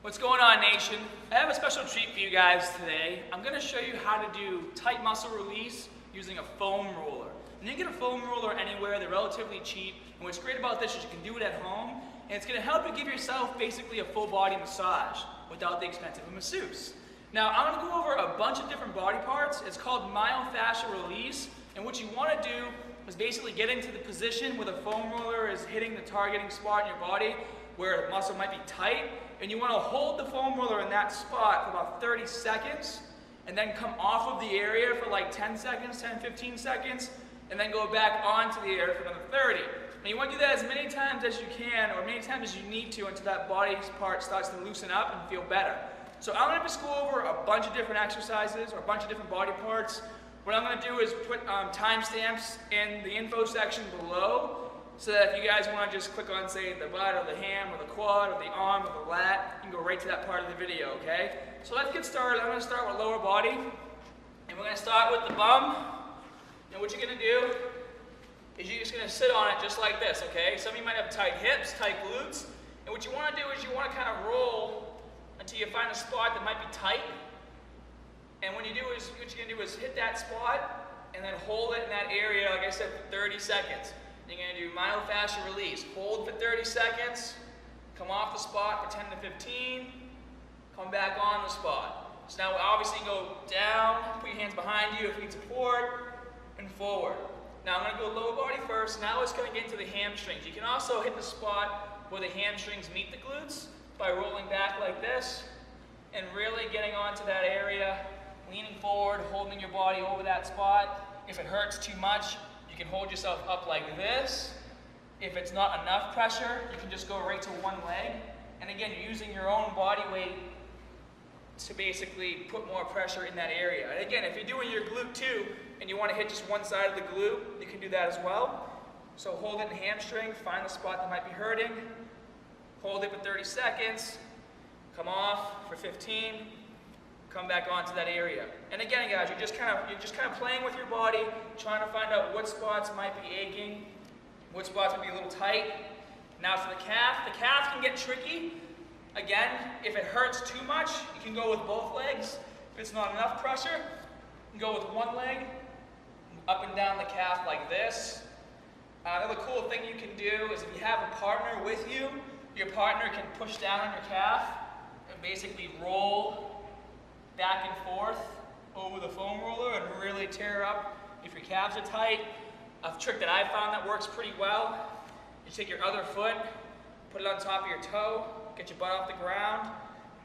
What's going on, nation? I have a special treat for you guys today. I'm going to show you how to do tight muscle release using a foam roller. And you can get a foam roller anywhere, they're relatively cheap. And what's great about this is you can do it at home, and it's going to help you give yourself basically a full body massage without the expense of a masseuse. Now, I'm going to go over a bunch of different body parts. It's called myofascial release, and what you want to do is basically get into the position where the foam roller is hitting the targeting spot in your body where the muscle might be tight, and you want to hold the foam roller in that spot for about 30 seconds, and then come off of the area for like 10 seconds, 10, 15 seconds, and then go back onto the area for another 30. And you want to do that as many times as you can, or many times as you need to, until that body part starts to loosen up and feel better. So I'm going to just go over a bunch of different exercises, or a bunch of different body parts. What I'm going to do is put timestamps in the info section below, so that if you guys want to just click on, say, the butt, or the ham, or the quad, or the arm, or the lat, you can go right to that part of the video, okay? So let's get started. I'm going to start with lower body, and we're going to start with the bum. And what you're going to do is you're just going to sit on it just like this, okay? Some of you might have tight hips, tight glutes, and what you want to do is you want to kind of roll until you find a spot that might be tight. And when you do is, what you're going to do is hit that spot, and then hold it in that area, like I said, for 30 seconds. You're going to do myofascial release. Hold for 30 seconds, come off the spot for 10 to 15, come back on the spot. So now obviously go down, put your hands behind you if you need support, and forward. Now I'm going to go lower body first. Now it's going to get into the hamstrings. You can also hit the spot where the hamstrings meet the glutes by rolling back like this and really getting onto that area, leaning forward, holding your body over that spot. If it hurts too much, you can hold yourself up like this. If it's not enough pressure, you can just go right to one leg. And again, you're using your own body weight to basically put more pressure in that area. And again, if you're doing your glute too, and you want to hit just one side of the glute, you can do that as well. So hold it in hamstring, find the spot that might be hurting, hold it for 30 seconds, come off for 15, come back onto that area. And again, guys, you're just kind of playing with your body, trying to find out what spots might be aching, what spots might be a little tight. Now for the calf can get tricky. Again, if it hurts too much, you can go with both legs. If it's not enough pressure, you can go with one leg, up and down the calf like this. Another cool thing you can do is if you have a partner with you, your partner can push down on your calf and basically roll back and forth over the foam roller and really tear up if your calves are tight. A trick that I found that works pretty well, you take your other foot, put it on top of your toe, get your butt off the ground,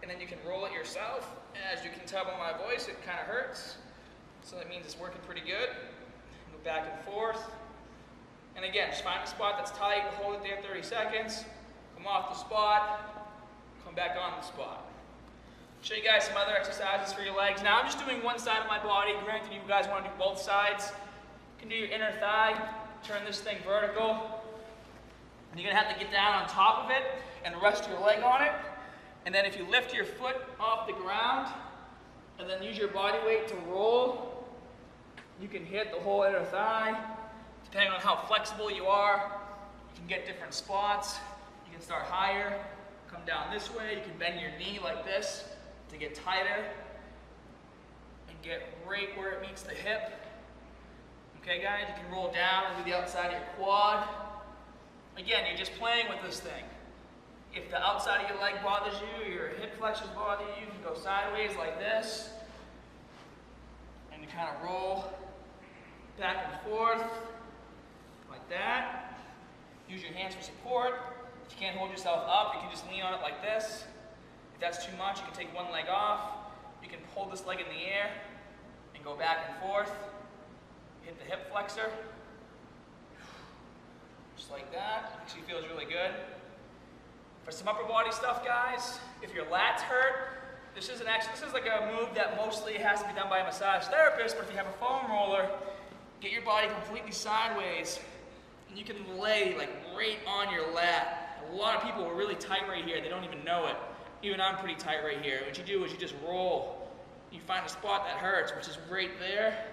and then you can roll it yourself. As you can tell by my voice, it kind of hurts. So that means it's working pretty good. Go back and forth. And again, just find a spot that's tight, hold it there 30 seconds, come off the spot, come back on the spot. Show you guys some other exercises for your legs. Now I'm just doing one side of my body. Granted, you guys want to do both sides. You can do your inner thigh, turn this thing vertical. And you're going to have to get down on top of it and rest your leg on it. And then if you lift your foot off the ground and then use your body weight to roll, you can hit the whole inner thigh. Depending on how flexible you are, you can get different spots. You can start higher, come down this way. You can bend your knee like this to get tighter and get right where it meets the hip. Okay, guys, you can roll down and do the outside of your quad. Again, you're just playing with this thing. If the outside of your leg bothers you, your hip flexors bother you, you can go sideways like this. And you kind of roll back and forth like that. Use your hands for support. If you can't hold yourself up, you can just lean on it like this. If that's too much, you can take one leg off. You can hold this leg in the air and go back and forth. Hit the hip flexor. Just like that. Actually feels really good. For some upper body stuff, guys, if your lats hurt, this is like a move that mostly has to be done by a massage therapist, but if you have a foam roller, get your body completely sideways, and you can lay like right on your lat. A lot of people are really tight right here. They don't even know it. Even I'm pretty tight right here. What you do is you just roll. You find a spot that hurts, which is right there.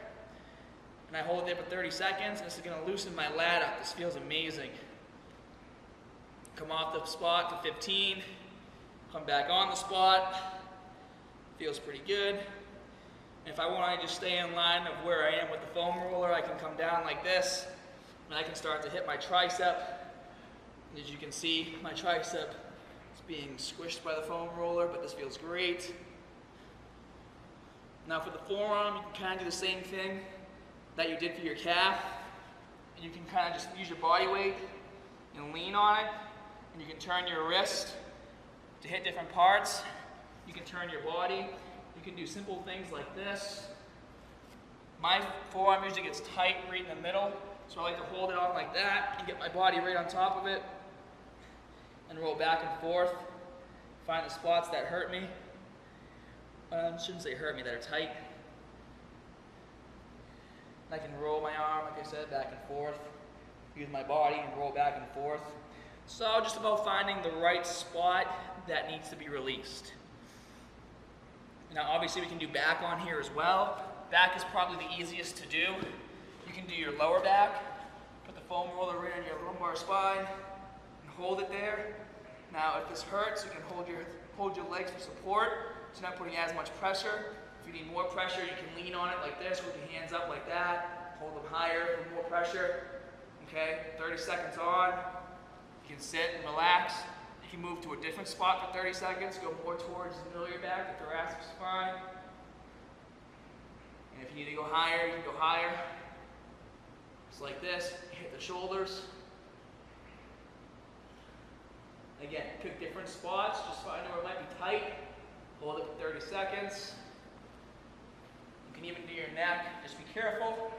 And I hold it there for 30 seconds, and this is going to loosen my lat up. This feels amazing. Come off the spot to 15. Come back on the spot. Feels pretty good. And if I want to just stay in line of where I am with the foam roller, I can come down like this, and I can start to hit my tricep. And as you can see, my tricep is being squished by the foam roller, but this feels great. Now for the forearm, you can kind of do the same thing that you did for your calf. And you can kind of just use your body weight and lean on it. And you can turn your wrist to hit different parts. You can turn your body. You can do simple things like this. My forearm usually gets tight right in the middle, so I like to hold it on like that and get my body right on top of it and roll back and forth. Find the spots that hurt me. I shouldn't say hurt me, that are tight. I can roll my arm, like I said, back and forth. Use my body and roll back and forth. So just about finding the right spot that needs to be released. Now obviously we can do back on here as well. Back is probably the easiest to do. You can do your lower back, put the foam roller right on your lumbar spine, and hold it there. Now if this hurts, you can hold your legs for support, so you're not putting as much pressure. If you need more pressure, you can lean on it like this, with your hands up like that, hold them higher for more pressure. Okay, 30 seconds on. You can sit and relax. You can move to a different spot for 30 seconds, go more towards the middle of your back, the thoracic spine. And if you need to go higher, you can go higher. Just like this, hit the shoulders. Again, pick different spots, just find where it might be tight. Hold it for 30 seconds. You can even do your neck, just be careful.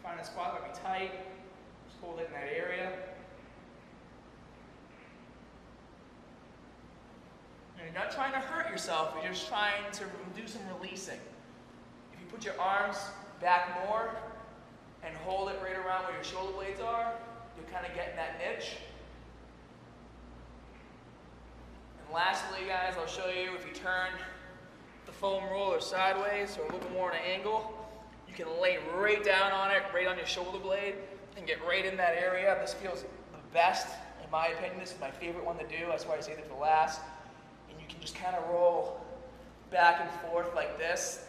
Find a spot that might be tight, just hold it in that area. And you're not trying to hurt yourself, you're just trying to do some releasing. If you put your arms back more and hold it right around where your shoulder blades are, you'll kind of get in that niche. And lastly, guys, I'll show you if you turn the foam roller sideways or a little more at an angle, you can lay right down on it, right on your shoulder blade, and get right in that area. This feels the best, in my opinion. This is my favorite one to do. That's why I saved it for last. And you can just kind of roll back and forth like this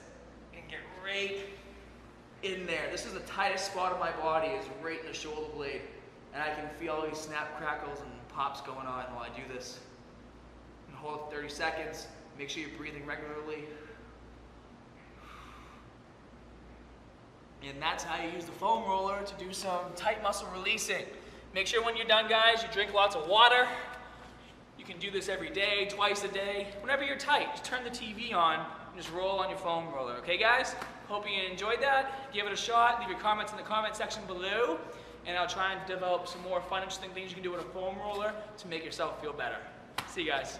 and get right in there. This is the tightest spot of my body, is right in the shoulder blade. And I can feel all these snap, crackles, and pops going on while I do this. And hold it for 30 seconds. Make sure you're breathing regularly. And that's how you use the foam roller to do some tight muscle releasing. Make sure when you're done, guys, you drink lots of water. You can do this every day, twice a day. Whenever you're tight, just turn the TV on and just roll on your foam roller. Okay, guys? Hope you enjoyed that. Give it a shot. Leave your comments in the comment section below. And I'll try and develop some more fun, interesting things you can do with a foam roller to make yourself feel better. See you guys.